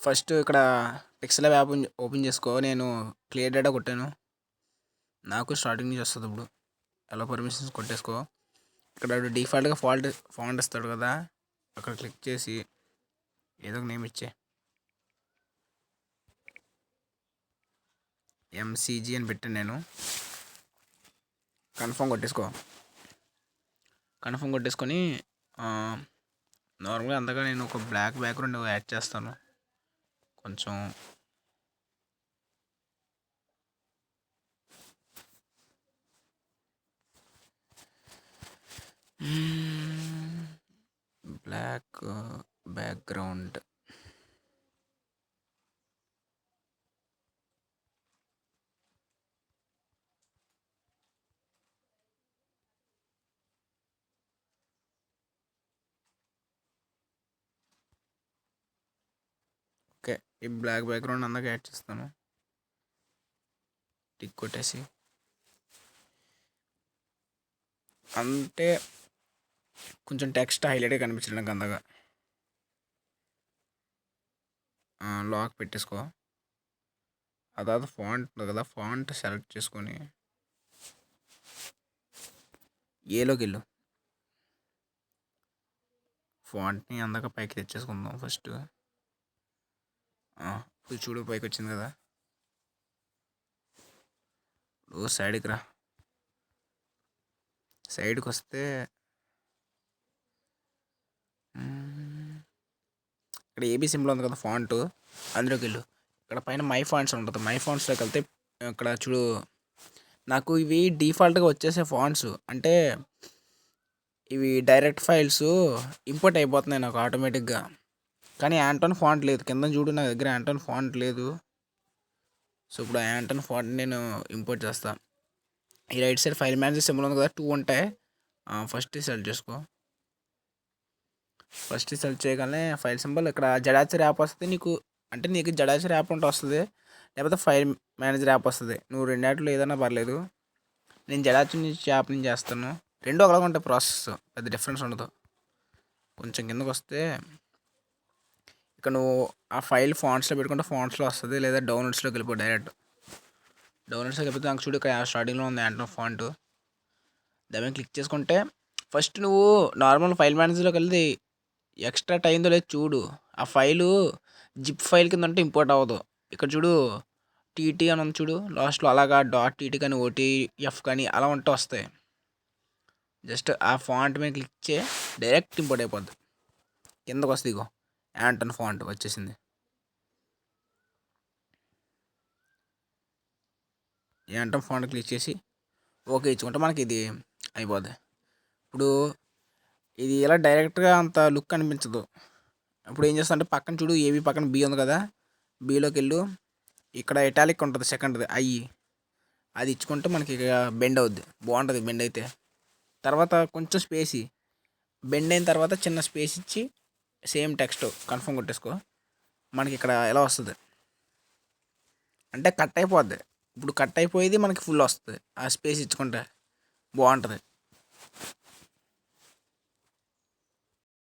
First ఇక్కడ pixel app open చేసుకో. నేను క్లియర్ డేటా కొట్టాను. నాకు స్టార్టింగ్ నుంచి వస్తుంది. ఇప్పుడు ఎలా పర్మిషన్స్ కొట్టేసుకో. ఇక్కడ డిఫాల్ట్గా ఫాంట్ ఇస్తాడు కదా, అక్కడ క్లిక్ చేసి ఏదో ఒక నేమ్ ఇచ్చే. ఎంసీజీ అని పెట్టాను నేను. కన్ఫర్మ్ కొట్టేసుకొని నార్మల్గా అంతగా నేను ఒక బ్లాక్ బ్యాక్గ్రౌండ్ యాడ్ చేస్తాను. కొంచెం బ్లాక్ బ్యాక్గ్రౌండ్. ఓకే, ఈ బ్లాక్ బ్యాక్గ్రౌండ్ అందాక యాడ్ చేస్తాను. టిక్ కొట్టేసి అంటే కొంచెం టెక్స్ట్ హైలైట్గా కనిపించడానికి అంతగా లాక్ పెట్టేసుకో. ఆ తర్వాత ఫాంట్ ఉంది కదా, ఫాంట్ సెలెక్ట్ చేసుకొని ఏలోకి వెళ్ళు. ఫాంట్ని అందాక పైకి తెచ్చేసుకుందాం ఫస్ట్. ఇప్పుడు చూడు పైకి వచ్చింది కదా. ఇప్పుడు సైడ్కి రా. సైడ్కి వస్తే ఇక్కడ ఏబీ సింబల్ ఉంది కదా, ఫాంట్, అందులోకి వెళ్ళు. ఇక్కడ పైన మై ఫాంట్స్ ఉంటుంది. మై ఫాంట్స్లోకి వెళ్తే ఇక్కడ చూడు, నాకు ఇవి డిఫాల్ట్గా వచ్చేసే ఫాంట్స్. అంటే ఇవి డైరెక్ట్ ఫైల్స్ ఇంపోర్ట్ అయిపోతున్నాయి నాకు ఆటోమేటిక్గా. కానీ యాంటోన్ ఫాంట్ లేదు కింద చూడు, నా దగ్గర యాంటోన్ ఫాంట్ లేదు. సో ఇప్పుడు యాంటోన్ ఫాంట్ నేను ఇంపోర్ట్ చేస్తాను. ఈ right side file manager symbol ఉంది కదా, 2 ఉంటాయి. ఫస్ట్ సెలెక్ట్ చేసుకో. ఫస్ట్ సెలెక్ట్ చేయగానే ఫైల్ సింబల్ ఇక్కడ జడాచర్ యాప్ వస్తుంది నీకు. అంటే నీకు జడాచర్ యాప్ ఉంటే వస్తుంది, లేకపోతే ఫైల్ మేనేజర్ యాప్ వస్తుంది. నువ్వు రెండాటిలో ఏదైనా పర్లేదు. నేను జడాచర్ నుంచి యాప్ నుంచి చేస్తాను. రెండు ఒకలాగా ఉంటాయి ప్రాసెస్, పెద్ద డిఫరెన్స్ ఉండదు. కొంచెం కిందకు వస్తే ఇక్కడ నువ్వు ఆ ఫైల్ ఫాంట్స్లో పెట్టుకుంటే ఫాంట్స్లో వస్తుంది, లేదా డౌన్లోడ్స్లోకి వెళ్ళిపో. డైరెక్ట్ డౌన్లోడ్స్లోకి వెళ్ళిపోతే నాకు చూడు ఇక్కడ స్టార్టింగ్లో ఉంది యాంటోన్ ఫాంట్. దాని క్లిక్ చేసుకుంటే ఫస్ట్ నువ్వు నార్మల్ ఫైల్ మేనేజర్లోకి వెళ్ళి ఎక్స్ట్రా అయిందో లేదు చూడు. ఆ ఫైలు జిప్ ఫైల్ కింద ఉంటే ఇంపోర్ట్ అవ్వదు. ఇక్కడ చూడు టీటీ అని ఉంది చూడు లాస్ట్లో, అలాగా .tt కానీ OTF కానీ అలా ఉంటే వస్తాయి. జస్ట్ ఆ ఫాంట్ మీద క్లిక్ చేయి, డైరెక్ట్ ఇంపోర్ట్ అయిపోద్ది. కిందకు వస్తుంది, ఇగో యాంటోన్ ఫాంట్ వచ్చేసింది. యాంటోన్ ఫాంట్ క్లిక్ చేసి ఓకే ఇచ్చుకుంటే మనకి ఇది అయిపోద్ది. ఇప్పుడు ఇది ఇలా డైరెక్ట్గా అంత లుక్ అనిపించదు. ఇప్పుడు ఏం చేస్తా అంటే పక్కన చూడు, ఏబీ పక్కన బీ ఉంది కదా, బీలోకి వెళ్ళు. ఇక్కడ ఇటాలిక్ ఉంటుంది సెకండ్ది, అది ఇచ్చుకుంటే మనకి బెండ్ అవుద్ది. బాగుంటుంది బెండ్ అయితే. తర్వాత కొంచెం స్పేస్ బెండ్ అయిన తర్వాత చిన్న స్పేస్ ఇచ్చి సేమ్ టెక్స్ట్ కన్ఫర్మ్ కొట్టేసుకో. మనకి ఇక్కడ ఎలా వస్తుంది అంటే కట్ అయిపోద్ది. ఇప్పుడు కట్ అయిపోయేది మనకి ఫుల్ వస్తుంది ఆ స్పేస్ ఇచ్చుకుంటే, బాగుంటుంది.